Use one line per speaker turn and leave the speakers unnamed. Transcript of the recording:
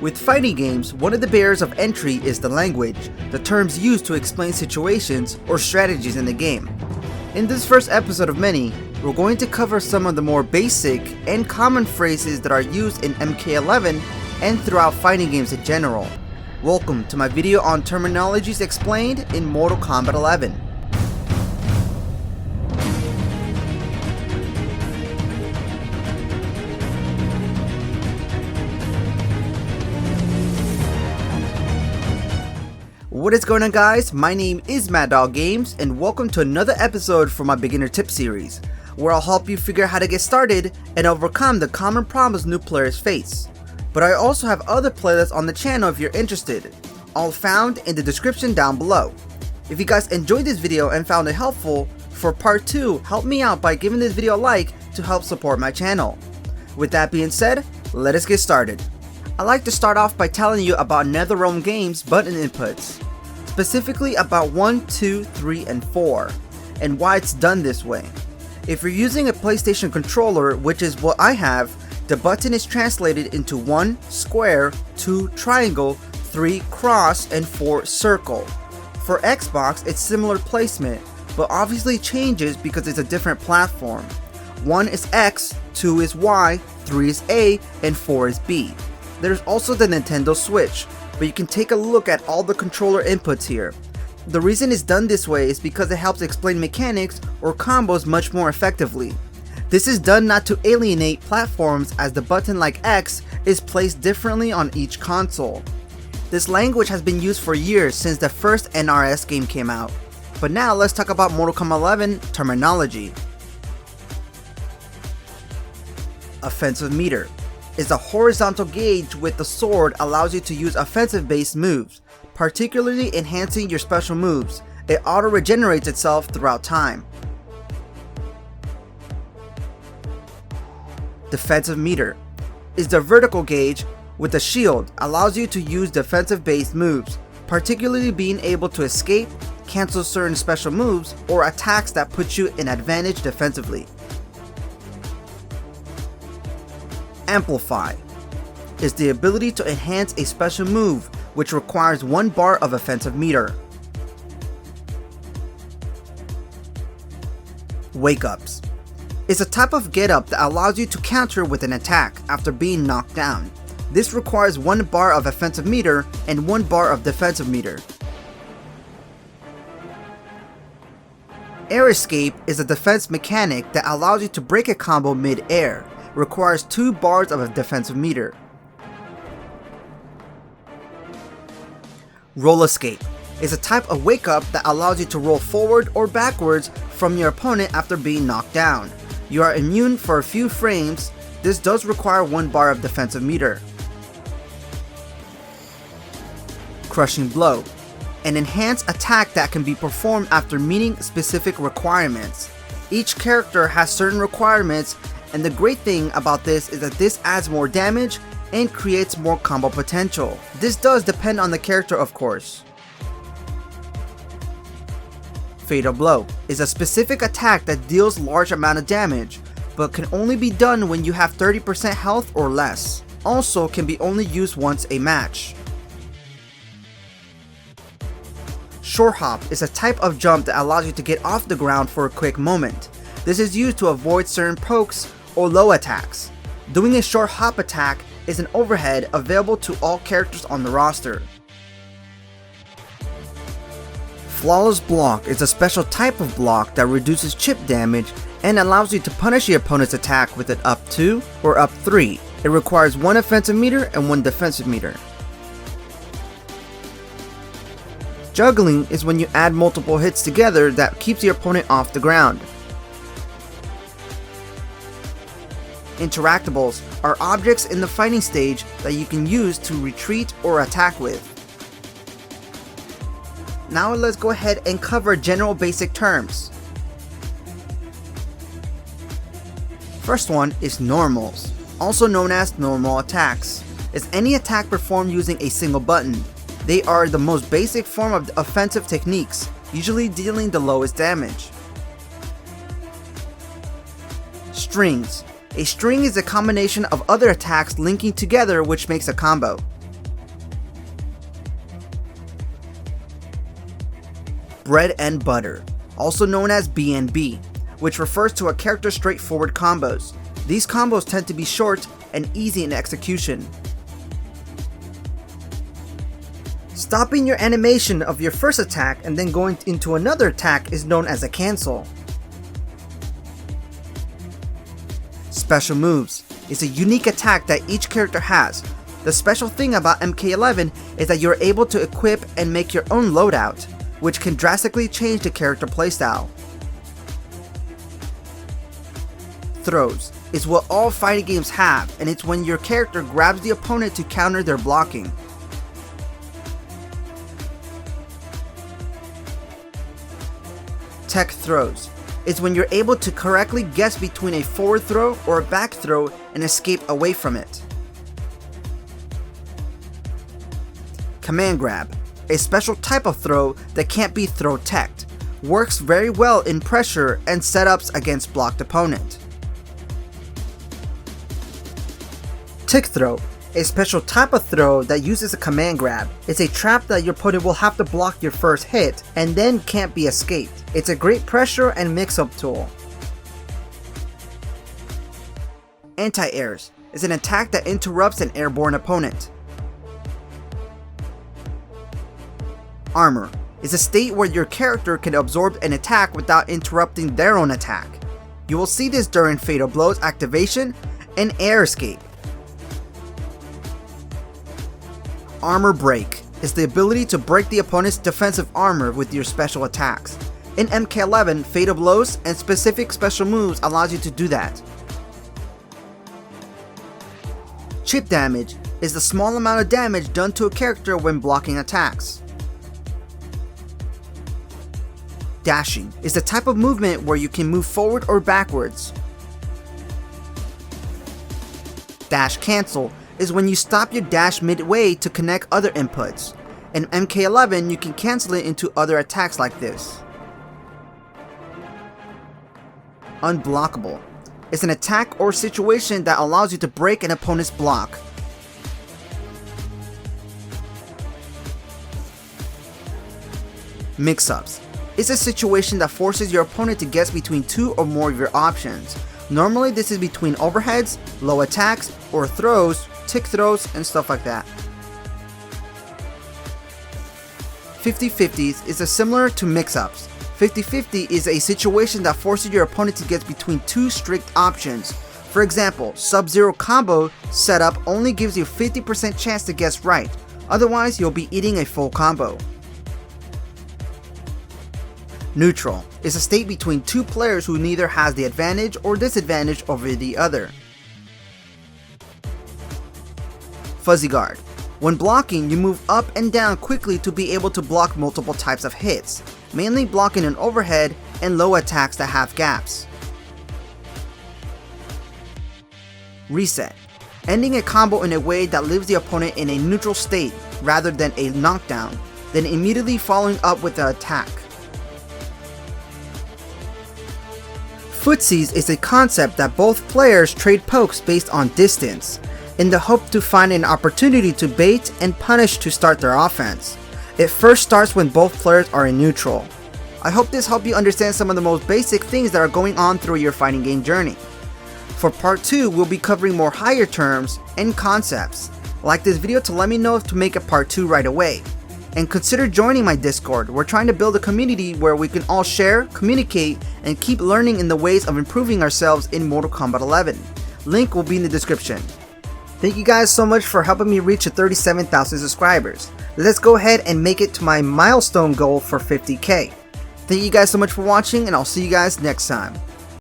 With fighting games, one of the barriers of entry is the language, the terms used to explain situations or strategies in the game. In this first episode of many, we're going to cover some of the more basic and common phrases that are used in MK11 and throughout fighting games in general. Welcome to my video on terminologies explained in Mortal Kombat 11. What is going on, guys? My name is Mad Dog Games and welcome to another episode for my beginner tip series, where I'll help you figure out how to get started and overcome the common problems new players face. But I also have other playlists on the channel if you're interested, all found in the description down below. If you guys enjoyed this video and found it helpful, for part 2, help me out by giving this video a like to help support my channel. With that being said, let us get started. I'd like to start off by telling you about NetherRealm Games button inputs, specifically about 1, 2, 3, and 4, and why it's done this way. If you're using a PlayStation controller, which is what I have, the button is translated into 1 square, 2 triangle, 3 cross, and 4 circle. For Xbox, it's similar placement, but obviously changes because it's a different platform. 1 is X, 2 is Y, 3 is A, and 4 is B. There's also the Nintendo Switch, but you can take a look at all the controller inputs here. The reason it's done this way is because it helps explain mechanics or combos much more effectively. This is done not to alienate platforms, as the button like X is placed differently on each console. This language has been used for years since the first NRS game came out. But now let's talk about Mortal Kombat 11 terminology. Offensive meter is a horizontal gauge with the sword allows you to use offensive based moves, particularly enhancing your special moves. It auto regenerates itself throughout time. Defensive meter is the vertical gauge with a shield, allows you to use defensive based moves, particularly being able to escape, cancel certain special moves, or attacks that put you in advantage defensively. Amplify is the ability to enhance a special move, which requires 1 bar of offensive meter. Wake ups is a type of get up that allows you to counter with an attack after being knocked down. This requires 1 bar of offensive meter and 1 bar of defensive meter. Air escape is a defense mechanic that allows you to break a combo mid-air. Requires 2 bars of a defensive meter. Roll escape is a type of wake up that allows you to roll forward or backwards from your opponent after being knocked down. You are immune for a few frames. This does require 1 bar of defensive meter. Crushing blow, an enhanced attack that can be performed after meeting specific requirements. Each character has certain requirements, and the great thing about this is that this adds more damage and creates more combo potential. This does depend on the character, of course. Fatal blow is a specific attack that deals large amount of damage, but can only be done when you have 30% health or less. Also can be only used once a match. Short hop is a type of jump that allows you to get off the ground for a quick moment. This is used to avoid certain pokes or low attacks. Doing a short hop attack is an overhead available to all characters on the roster. Flawless block is a special type of block that reduces chip damage and allows you to punish your opponent's attack with an up 2 or up 3. It requires 1 offensive meter and 1 defensive meter. Juggling is when you add multiple hits together that keeps your opponent off the ground. Interactables are objects in the fighting stage that you can use to retreat or attack with. Now let's go ahead and cover general basic terms. First one is normals, also known as normal attacks. It's any attack performed using a single button. They are the most basic form of offensive techniques, usually dealing the lowest damage. Strings. A string is a combination of other attacks linking together, which makes a combo. bread and butter, also known as BNB, which refers to a character's straightforward combos. These combos tend to be short and easy in execution. Stopping your animation of your first attack and then going into another attack is known as a cancel. Special moves is a unique attack that each character has. The special thing about MK11 is that you're able to equip and make your own loadout, which can drastically change the character playstyle. Throws is what all fighting games have, and it's when your character grabs the opponent to counter their blocking. Tech throws is when you're able to correctly guess between a forward throw or a back throw and escape away from it. Command grab, a special type of throw that can't be throw teched, works very well in pressure and setups against blocked opponent. Tick throw, a special type of throw that uses a command grab. It's a trap that your opponent will have to block your first hit and then can't be escaped. It's a great pressure and mix-up tool. Anti-airs is an attack that interrupts an airborne opponent. Armor is a state where your character can absorb an attack without interrupting their own attack. You will see this during Fatal Blow's activation and air escape. Armor break is the ability to break the opponent's defensive armor with your special attacks. In MK11, Fatal Blows and specific special moves allows you to do that. Chip damage is the small amount of damage done to a character when blocking attacks. Dashing is the type of movement where you can move forward or backwards. Dash cancel is when you stop your dash midway to connect other inputs. In MK11, you can cancel it into other attacks like this. Unblockable is an attack or situation that allows you to break an opponent's block. Mix-ups is a situation that forces your opponent to guess between two or more of your options. Normally this is between overheads, low attacks, or throws, tick throws, and stuff like that. 50-50s is similar to mix-ups. 50-50 is a situation that forces your opponent to guess between two strict options. For example, Sub-Zero combo setup only gives you a 50% chance to guess right, otherwise you'll be eating a full combo. Neutral is a state between two players who neither has the advantage or disadvantage over the other. Fuzzy guard. When blocking, you move up and down quickly to be able to block multiple types of hits, mainly blocking an overhead and low attacks that have gaps. Reset. Ending a combo in a way that leaves the opponent in a neutral state rather than a knockdown, then immediately following up with the attack. Footies is a concept that both players trade pokes based on distance, in the hope to find an opportunity to bait and punish to start their offense. It first starts when both players are in neutral. I hope this helped you understand some of the most basic things that are going on through your fighting game journey. For part 2, we'll be covering more higher terms and concepts. Like this video to let me know if to make a part 2 right away. And consider joining my Discord. We're trying to build a community where we can all share, communicate, and keep learning in the ways of improving ourselves in Mortal Kombat 11. Link will be in the description. Thank you guys so much for helping me reach to 37,000 subscribers. Let's go ahead and make it to my milestone goal for 50k. Thank you guys so much for watching, and I'll see you guys next time.